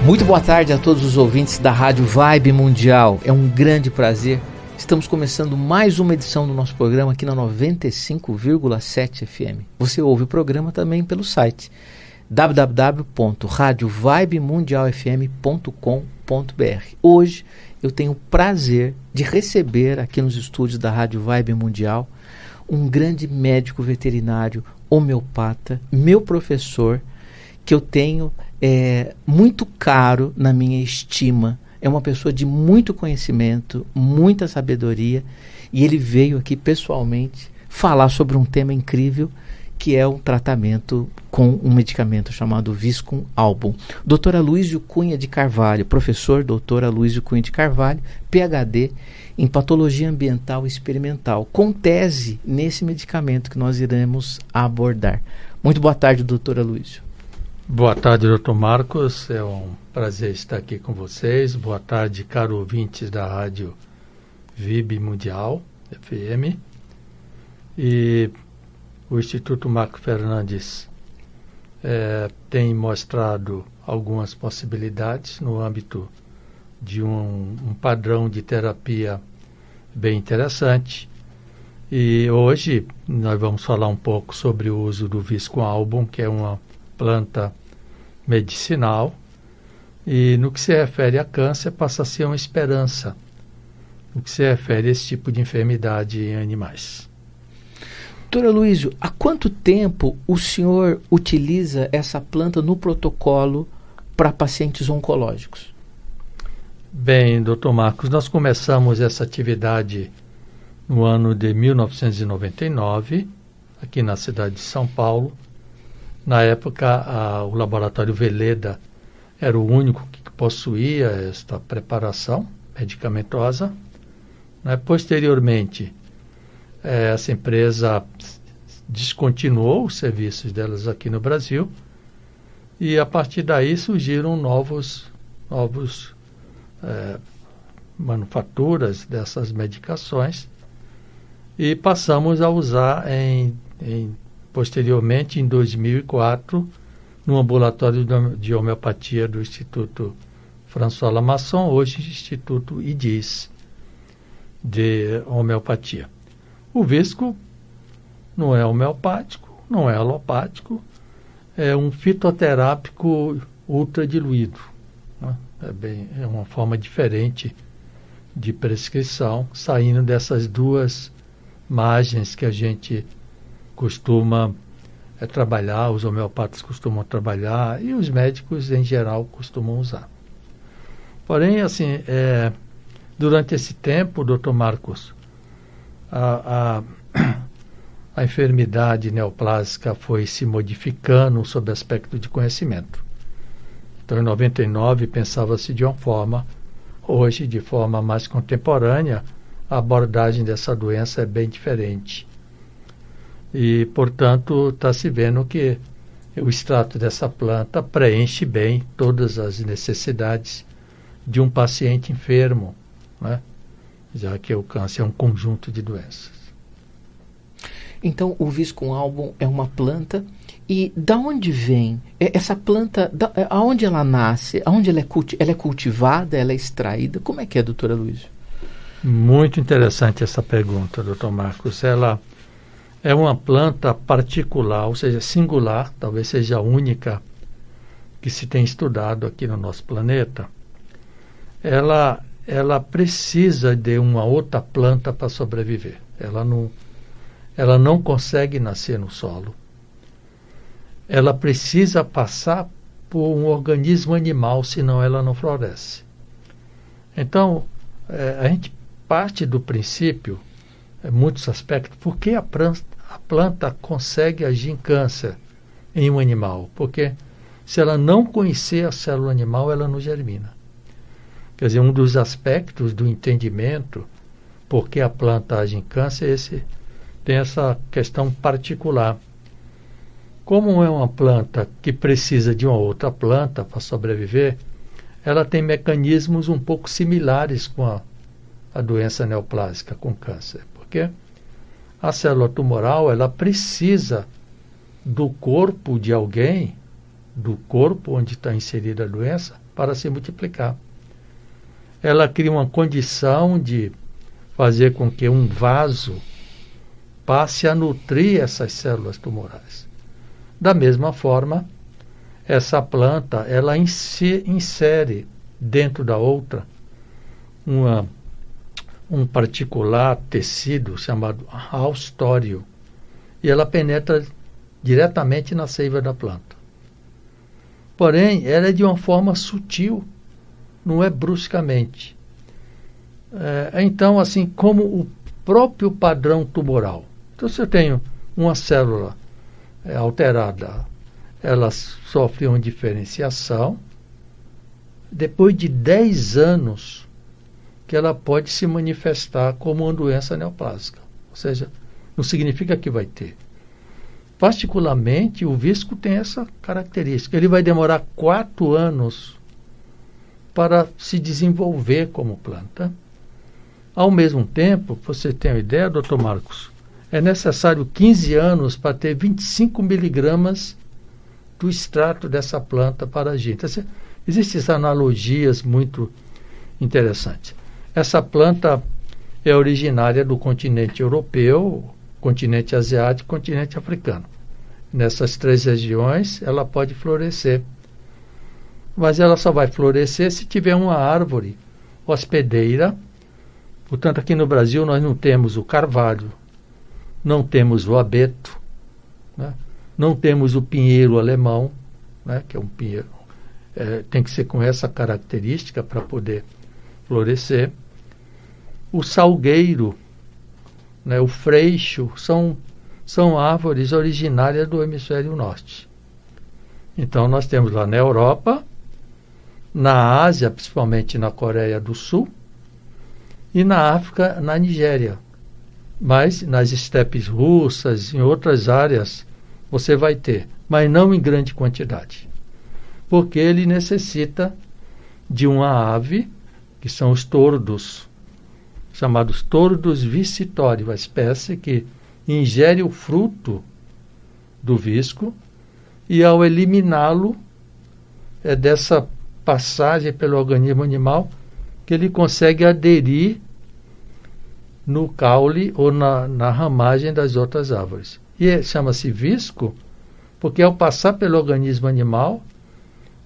Muito boa tarde a todos os ouvintes da Rádio Vibe Mundial. É um grande prazer. Estamos começando mais uma edição do nosso programa aqui na 95,7 FM. Você ouve o programa também pelo site www.radiovibemundialfm.com.br. Hoje eu tenho o prazer de receber aqui nos estúdios da Rádio Vibe Mundial um grande médico veterinário, homeopata, meu professor, que eu tenho muito caro na minha estima. É uma pessoa de muito conhecimento, muita sabedoria, e ele veio aqui pessoalmente falar sobre um tema incrível, que é um tratamento com um medicamento chamado Viscum Album. Doutor Aloysio Cunha de Carvalho, professor Dr. Aloysio Cunha de Carvalho, PhD em Patologia Ambiental Experimental, com tese nesse medicamento que nós iremos abordar. Muito boa tarde, doutor Aloysio. Boa tarde, Dr. Marcos. É um prazer estar aqui com vocês. Boa tarde, caros ouvintes da Rádio Vibe Mundial, FM. E o Instituto Marco Fernandes tem mostrado algumas possibilidades no âmbito de um padrão de terapia bem interessante. E hoje nós vamos falar um pouco sobre o uso do Viscum Album, que é uma planta medicinal, e no que se refere a câncer passa a ser uma esperança no que se refere a esse tipo de enfermidade em animais. Doutor Aloysio, há quanto tempo o senhor utiliza essa planta no protocolo para pacientes oncológicos? Bem, doutor Marcos, nós começamos essa atividade no ano de 1999, aqui na cidade de São Paulo. Na época, o laboratório Veleda era o único que possuía esta preparação medicamentosa. Posteriormente, essa empresa descontinuou os serviços delas aqui no Brasil e, a partir daí, surgiram novos manufaturas dessas medicações e passamos a usar posteriormente, em 2004, no ambulatório de homeopatia do Instituto François Lamasson, hoje Instituto IDIS, de homeopatia. O Viscum não é homeopático, não é alopático, é um fitoterápico ultradiluído. É uma forma diferente de prescrição, saindo dessas duas margens que a gente costuma trabalhar, os homeopatas costumam trabalhar e os médicos em geral costumam usar. Porém, assim, durante esse tempo, doutor Marcos, a enfermidade neoplásica foi se modificando sob aspecto de conhecimento. Então, em 99 pensava-se de uma forma, hoje, de forma mais contemporânea, a abordagem dessa doença é bem diferente. E, portanto, está se vendo que o extrato dessa planta preenche bem todas as necessidades de um paciente enfermo, já que o câncer é um conjunto de doenças. Então, o Viscum Album é uma planta, e da onde vem essa planta? Aonde ela nasce? Aonde ela é cultivada? Ela é extraída? Como é que é, doutor Aloysio? Muito interessante essa pergunta, doutor Marcos. Ela é uma planta particular, ou seja, singular, talvez seja a única que se tem estudado aqui no nosso planeta. Ela precisa de uma outra planta para sobreviver. Ela não consegue nascer no solo. Ela precisa passar por um organismo animal, senão ela não floresce. Então, a gente parte do princípio, em muitos aspectos, por que a planta consegue agir em câncer em um animal? Porque se ela não conhecer a célula animal, ela não germina. Quer dizer, um dos aspectos do entendimento por que a planta age em câncer tem essa questão particular. Como é uma planta que precisa de uma outra planta para sobreviver, ela tem mecanismos um pouco similares com a doença neoplásica, com câncer. Porque a célula tumoral, ela precisa do corpo de alguém, do corpo onde está inserida a doença, para se multiplicar. Ela cria uma condição de fazer com que um vaso passe a nutrir essas células tumorais. Da mesma forma, essa planta, ela insere dentro da outra um particular tecido chamado haustório, e ela penetra diretamente na seiva da planta. Porém, ela é de uma forma sutil, não é bruscamente. Então, assim como o próprio padrão tumoral. Então, se eu tenho uma célula alterada, ela sofre uma diferenciação. Depois de 10 anos, que ela pode se manifestar como uma doença neoplásica. Ou seja, não significa que vai ter. Particularmente, o visco tem essa característica. Ele vai demorar 4 anos para se desenvolver como planta. Ao mesmo tempo, você tem uma ideia, doutor Marcos, é necessário 15 anos para ter 25 miligramas do extrato dessa planta para agir. Então, existem analogias muito interessantes. Essa planta é originária do continente europeu, continente asiático e continente africano. Nessas 3 regiões, ela pode florescer. Mas ela só vai florescer se tiver uma árvore hospedeira. Portanto, aqui no Brasil nós não temos o carvalho, não temos o abeto, né? Não temos o pinheiro alemão, né? Que é um pinheiro. Tem que ser com essa característica para poder florescer. O salgueiro, né? O freixo, são árvores originárias do hemisfério norte. Então, nós temos lá na Europa, na Ásia, principalmente na Coreia do Sul, e na África, na Nigéria. Mas nas estepes russas, em outras áreas, você vai ter, mas não em grande quantidade. Porque ele necessita de uma ave, que são os tordos, chamados tordos viscitórios, a espécie que ingere o fruto do visco, e ao eliminá-lo, dessa passagem pelo organismo animal, que ele consegue aderir no caule ou na ramagem das outras árvores. E chama-se visco porque ao passar pelo organismo animal,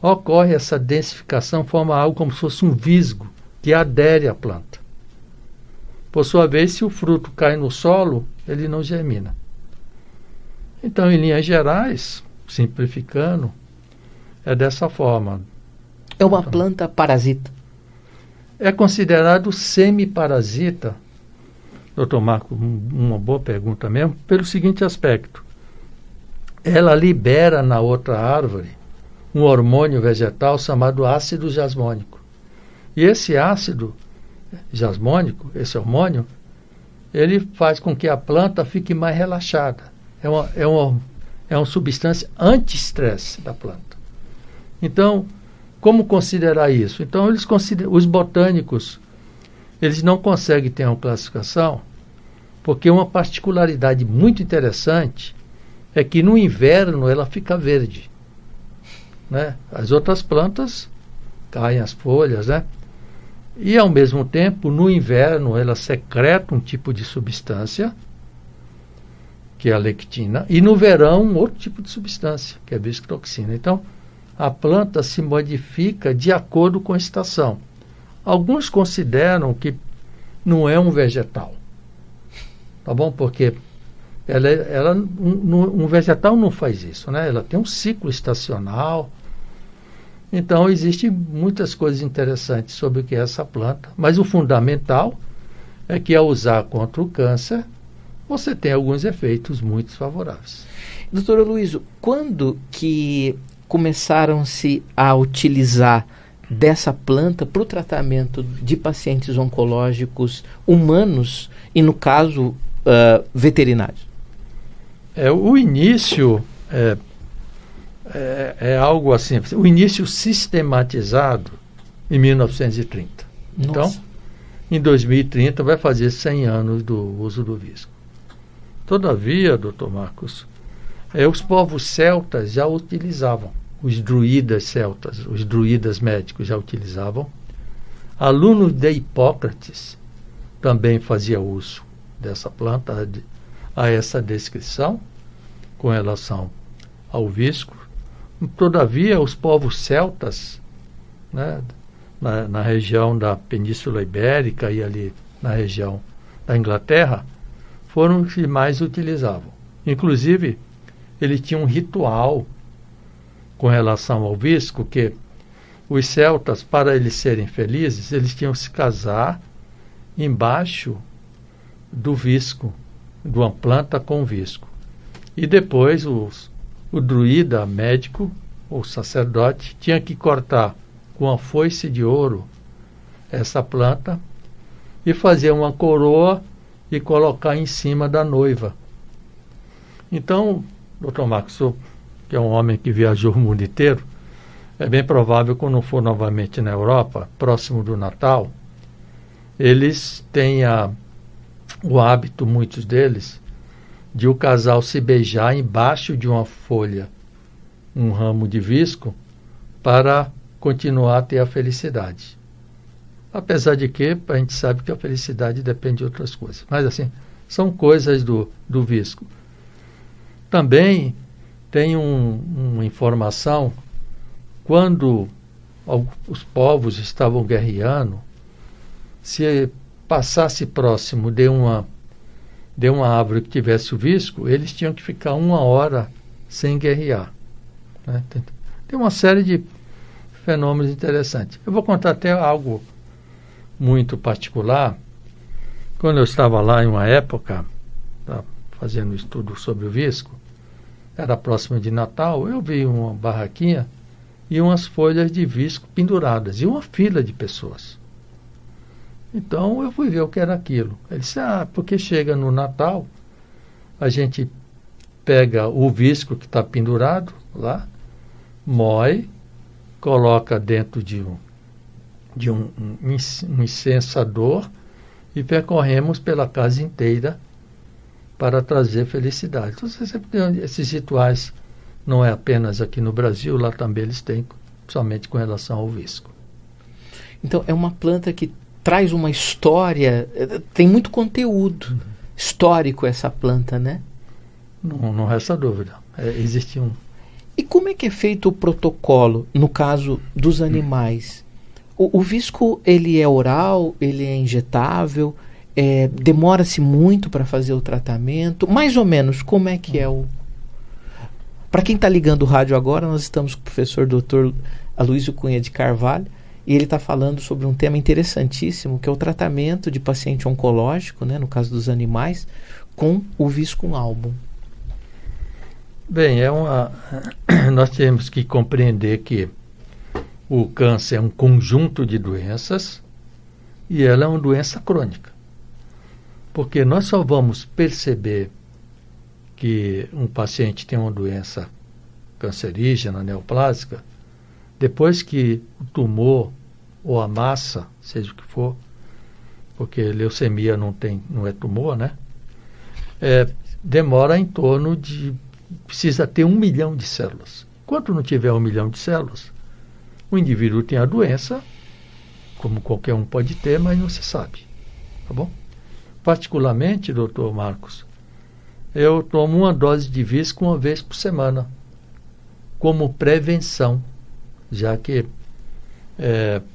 ocorre essa densificação, forma algo como se fosse um visgo que adere à planta. Por sua vez, se o fruto cai no solo, ele não germina. Então, em linhas gerais, simplificando, é dessa forma. É uma planta parasita. É considerado semiparasita, doutor Marco, uma boa pergunta mesmo, pelo seguinte aspecto. Ela libera na outra árvore um hormônio vegetal chamado ácido jasmônico. E esse ácido jasmônico, esse hormônio, ele faz com que a planta fique mais relaxada. É uma substância anti-estresse da planta. Então, como considerar isso? Então, os botânicos, eles não conseguem ter uma classificação, porque uma particularidade muito interessante é que no inverno ela fica verde, né? As outras plantas caem as folhas, né? E, ao mesmo tempo, no inverno ela secreta um tipo de substância, que é a lectina, e no verão um outro tipo de substância, que é a viscotoxina. Então, a planta se modifica de acordo com a estação. Alguns consideram que não é um vegetal, tá bom? Porque um vegetal não faz isso, né? Ela tem um ciclo estacional. Então, existem muitas coisas interessantes sobre o que é essa planta, mas o fundamental é que, ao usar contra o câncer, você tem alguns efeitos muito favoráveis. Doutor Aloysio, quando que começaram-se a utilizar dessa planta para o tratamento de pacientes oncológicos humanos e, no caso, veterinários? O início é algo assim, o início sistematizado em 1930. Nossa. Então, em 2030 vai fazer 100 anos do uso do visco. Todavia, doutor Marcos, os povos celtas já utilizavam. os druidas celtas, os druidas médicos já utilizavam. Alunos de Hipócrates também fazia uso dessa planta, a essa descrição com relação ao visco. Todavia, os povos celtas, né, na região da Península Ibérica e ali na região da Inglaterra, foram os que mais utilizavam. Inclusive, ele tinha um ritual com relação ao visco, que os celtas, para eles serem felizes, eles tinham que se casar embaixo do visco, de uma planta com visco. E depois o druida médico, ou sacerdote, tinha que cortar com a foice de ouro essa planta e fazer uma coroa e colocar em cima da noiva. Então, Dr. Marcos, que é um homem que viajou o mundo inteiro, é bem provável, quando for novamente na Europa, próximo do Natal, eles têm o hábito, muitos deles, de o casal se beijar embaixo de uma folha, um ramo de visco, para continuar a ter a felicidade. Apesar de que a gente sabe que a felicidade depende de outras coisas. Mas assim, são coisas do visco. Também tem uma informação, quando os povos estavam guerreando, se passasse próximo de uma árvore que tivesse o visco, eles tinham que ficar 1 hora sem guerrear. Né? Tem uma série de fenômenos interessantes. Eu vou contar até algo muito particular. Quando eu estava lá em uma época, fazendo estudo sobre o visco, era próximo de Natal, eu vi uma barraquinha e umas folhas de visco penduradas, e uma fila de pessoas. Então eu fui ver o que era aquilo. Ele disse, porque chega no Natal, a gente pega o visco que está pendurado lá, moe, coloca dentro de um incensador e percorremos pela casa inteira para trazer felicidade. Então você sempre tem esses rituais, não é apenas aqui no Brasil, lá também eles têm, somente com relação ao visco. Então é uma planta que traz uma história, tem muito conteúdo histórico essa planta, né? Não resta dúvida. Existe um. E como é que é feito o protocolo no caso dos animais? O visco, ele é oral, ele é injetável, demora-se muito para fazer o tratamento? Mais ou menos, como é que é o... Para quem está ligando o rádio agora, nós estamos com o professor Dr. Aloysio Cunha de Carvalho, e ele está falando sobre um tema interessantíssimo, que é o tratamento de paciente oncológico, né, no caso dos animais, com o visco album. Bem, nós temos que compreender que o câncer é um conjunto de doenças e ela é uma doença crônica. Porque nós só vamos perceber que um paciente tem uma doença cancerígena, neoplásica, depois que o tumor ou a massa, seja o que for, porque leucemia não é tumor, né? Demora em torno de... Precisa ter 1 milhão de células. Enquanto não tiver 1 milhão de células, o indivíduo tem a doença, como qualquer um pode ter, mas não se sabe. Tá bom? Particularmente, doutor Marcos, eu tomo uma dose de visco 1 vez por semana, como prevenção, já que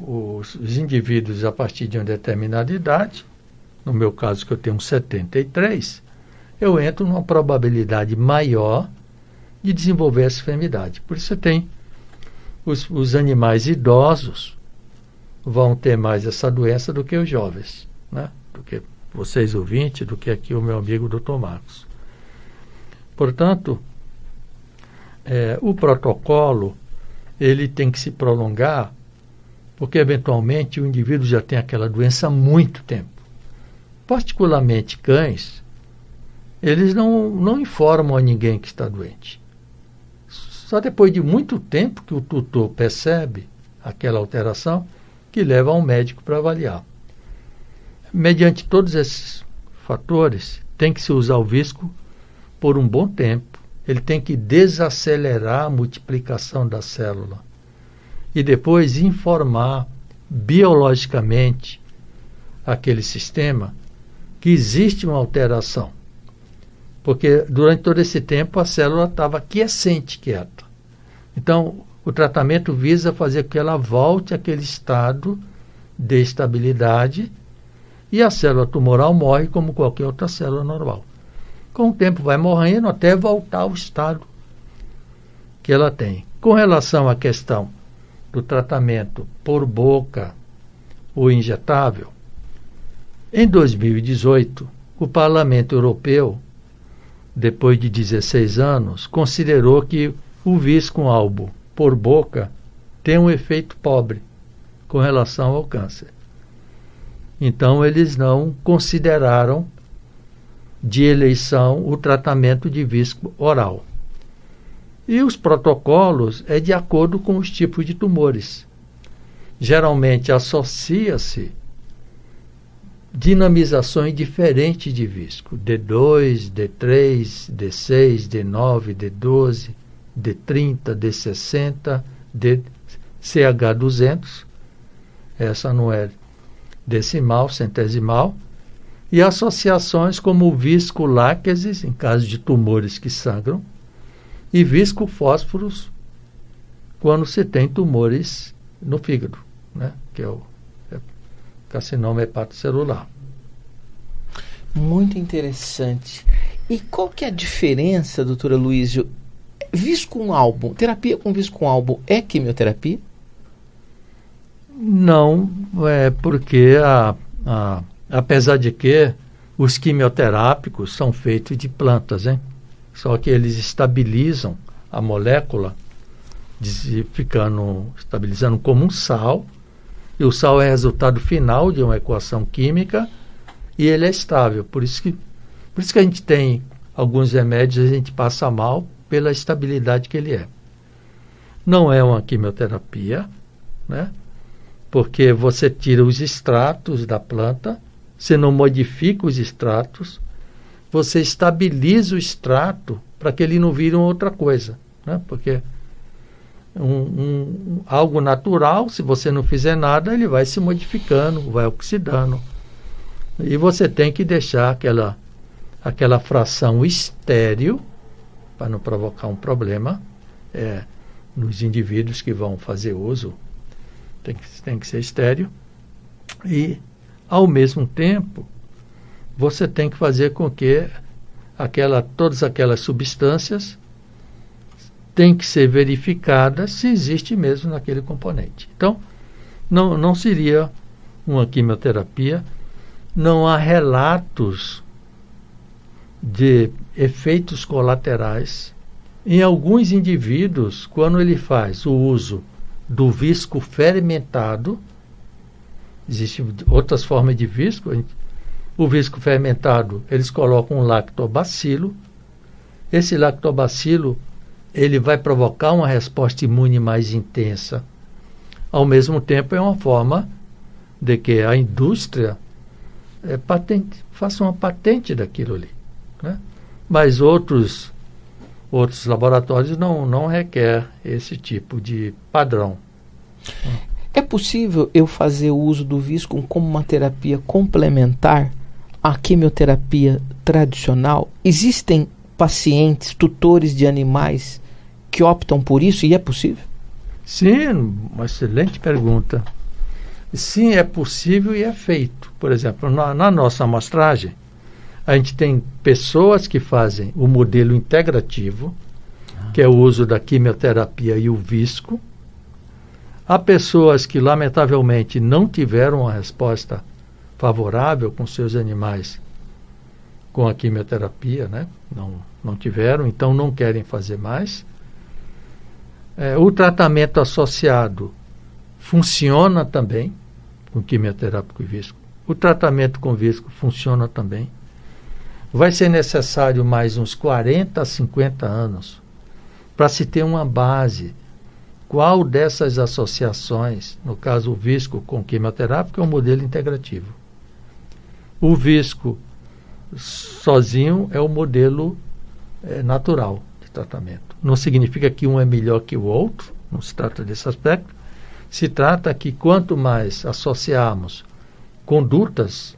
os indivíduos, a partir de uma determinada idade, no meu caso que eu tenho 73, eu entro numa probabilidade maior de desenvolver essa enfermidade. Por isso você tem os animais idosos vão ter mais essa doença do que os jovens, né? Do que vocês ouvintes, do que aqui o meu amigo Dr. Marcos. Portanto, o protocolo ele tem que se prolongar, porque eventualmente o indivíduo já tem aquela doença há muito tempo. Particularmente cães, eles não informam a ninguém que está doente. Só depois de muito tempo que o tutor percebe aquela alteração, que leva ao médico para avaliar. Mediante todos esses fatores, tem que se usar o visco por um bom tempo, ele tem que desacelerar a multiplicação da célula e depois informar biologicamente aquele sistema que existe uma alteração. Porque durante todo esse tempo a célula estava quieta. Então, o tratamento visa fazer com que ela volte àquele estado de estabilidade e a célula tumoral morre como qualquer outra célula normal. Com o tempo vai morrendo até voltar ao estado que ela tem. Com relação à questão do tratamento por boca ou injetável, em 2018, o Parlamento Europeu, depois de 16 anos, considerou que o Viscoalbo por boca tem um efeito pobre com relação ao câncer. Então, eles não consideraram de eleição o tratamento de visco oral. E os protocolos é de acordo com os tipos de tumores. Geralmente associa-se dinamizações diferentes de visco, D2, D3, D6, D9, D12, D30, D60, CH200, essa não é decimal, centesimal, e associações como o visco-láqueses, em caso de tumores que sangram, e visco-fósforos, quando se tem tumores no fígado, né? Que é o carcinoma hepatocelular. Muito interessante. E qual que é a diferença, doutora Luísio? Viscoalbo, terapia com viscoalbo é quimioterapia? Não, porque apesar de que os quimioterápicos são feitos de plantas, hein? Só que eles estabilizam a molécula, estabilizando como um sal, e o sal é resultado final de uma equação química e ele é estável. Por isso que a gente tem alguns remédios, a gente passa mal pela estabilidade que ele é. Não é uma quimioterapia, né? Porque você tira os extratos da planta, você não modifica os extratos, você estabiliza o extrato para que ele não vire uma outra coisa, né? Porque algo natural, se você não fizer nada, ele vai se modificando, vai oxidando. E você tem que deixar aquela fração estéril, para não provocar um problema nos indivíduos que vão fazer uso. Tem que ser estéril. E, ao mesmo tempo, você tem que fazer com que todas aquelas substâncias tem que ser verificada se existe mesmo naquele componente. Então, não seria uma quimioterapia. Não há relatos de efeitos colaterais. Em alguns indivíduos, quando ele faz o uso do visco fermentado, existem outras formas de visco. O visco fermentado, eles colocam um lactobacilo. Esse lactobacilo ele vai provocar uma resposta imune mais intensa. Ao mesmo tempo, é uma forma de que a indústria faça uma patente daquilo ali, né? Mas outros laboratórios não requer esse tipo de padrão. É possível eu fazer o uso do visco como uma terapia complementar à quimioterapia tradicional? Existem pacientes, tutores de animais que optam por isso e é possível? Sim, uma excelente pergunta. Sim, é possível e é feito. Por exemplo, na nossa amostragem, a gente tem pessoas que fazem o modelo integrativo, que é o uso da quimioterapia e o visco. Há pessoas que, lamentavelmente, não tiveram uma resposta favorável com seus animais com a quimioterapia, né? Não tiveram, então não querem fazer mais. O tratamento associado funciona também com quimioterápico e visco. O tratamento com visco funciona também. Vai ser necessário mais uns 40 a 50 anos para se ter uma base. Qual dessas associações, no caso o visco com quimioterápico, é um modelo integrativo. O visco sozinho é o modelo natural de tratamento. Não significa que um é melhor que o outro, não se trata desse aspecto. Se trata que quanto mais associarmos condutas,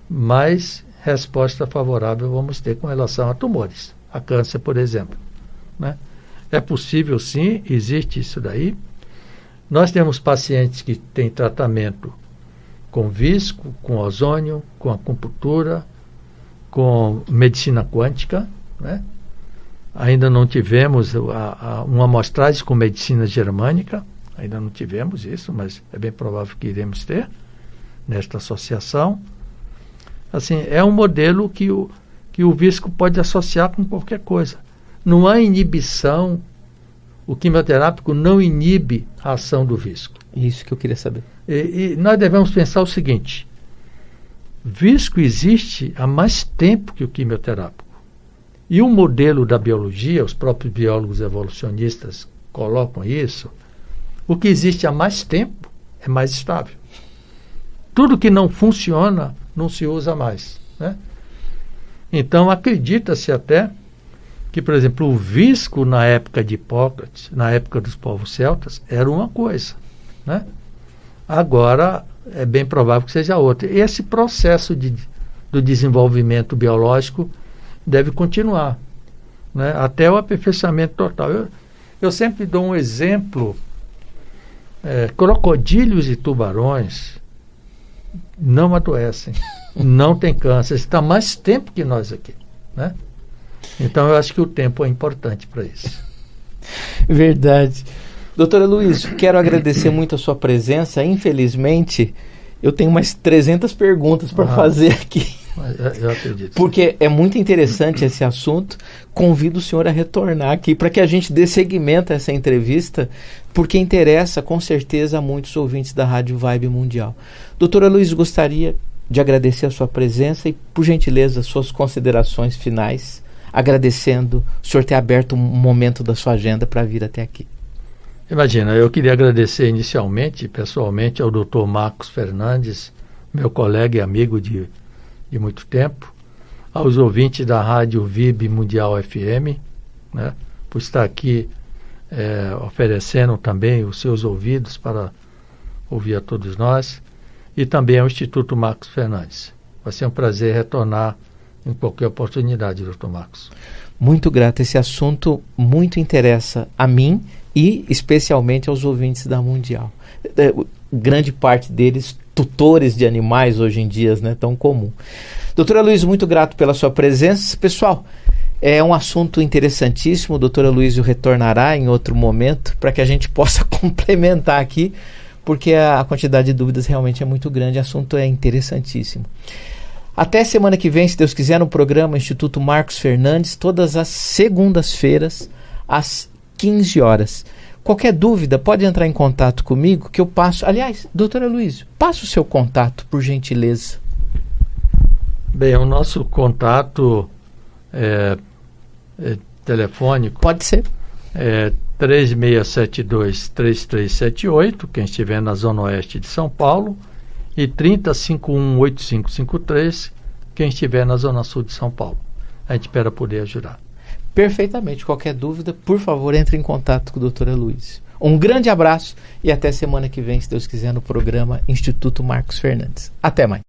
mais resposta favorável vamos ter com relação a tumores, a câncer, por exemplo, né? É possível sim, existe isso daí. Nós temos pacientes que têm tratamento com visco, com ozônio, com acupuntura, com medicina quântica, né? Ainda não tivemos uma amostragem com medicina germânica, ainda não tivemos isso, mas é bem provável que iremos ter nesta associação. Assim, é um modelo que o visco pode associar com qualquer coisa. Não há inibição, o quimioterápico não inibe a ação do visco. Isso que eu queria saber. E nós devemos pensar o seguinte: visco existe há mais tempo que o quimioterápico. E o modelo da biologia, os próprios biólogos evolucionistas colocam isso, o que existe há mais tempo é mais estável. Tudo que não funciona não se usa mais, né? Então acredita-se até que, por exemplo, o visco na época de Hipócrates, na época dos povos celtas, era uma coisa, né? Agora é bem provável que seja outra. E esse processo do desenvolvimento biológico deve continuar, né? Até o aperfeiçoamento total. Eu sempre dou um exemplo: crocodílios e tubarões não adoecem, não tem câncer, está mais tempo que nós aqui, né? Então eu acho que o tempo é importante para isso. Verdade. Doutora Luiz, quero agradecer muito a sua presença. Infelizmente, eu tenho mais 300 perguntas para fazer aqui. Eu acredito. Porque é muito interessante esse assunto. Convido o senhor a retornar aqui para que a gente dê seguimento a essa entrevista, porque interessa com certeza a muitos ouvintes da Rádio Vibe Mundial. Doutora Luiz, gostaria de agradecer a sua presença e, por gentileza, suas considerações finais, agradecendo o senhor ter aberto um momento da sua agenda para vir até aqui. Imagina, eu queria agradecer inicialmente, pessoalmente, ao Dr. Marcos Fernandes, meu colega e amigo de muito tempo, aos ouvintes da Rádio Vibe Mundial FM, né, por estar aqui oferecendo também os seus ouvidos para ouvir a todos nós, e também ao Instituto Marcos Fernandes. Vai ser um prazer retornar em qualquer oportunidade, Dr. Marcos. Muito grato. Esse assunto muito interessa a mim e especialmente aos ouvintes da Mundial. Grande parte deles tutores de animais hoje em dia, né, tão comum. Doutora Luiz, muito grato pela sua presença. Pessoal, é um assunto interessantíssimo. O doutora Luiz retornará em outro momento para que a gente possa complementar aqui, porque a quantidade de dúvidas realmente é muito grande. O assunto é interessantíssimo. Até semana que vem, se Deus quiser, no programa Instituto Marcos Fernandes, todas as segundas-feiras, às 15 horas. Qualquer dúvida, pode entrar em contato comigo, que eu passo... Aliás, doutora Luiz, passa o seu contato, por gentileza. Bem, o nosso contato telefônico... Pode ser. 3672-3378, quem estiver na Zona Oeste de São Paulo, e 3051-8553, quem estiver na Zona Sul de São Paulo. A gente espera poder ajudar. Perfeitamente. Qualquer dúvida, por favor, entre em contato com a doutora Luiz. Um grande abraço e até semana que vem, se Deus quiser, no programa Instituto Marcos Fernandes. Até mais.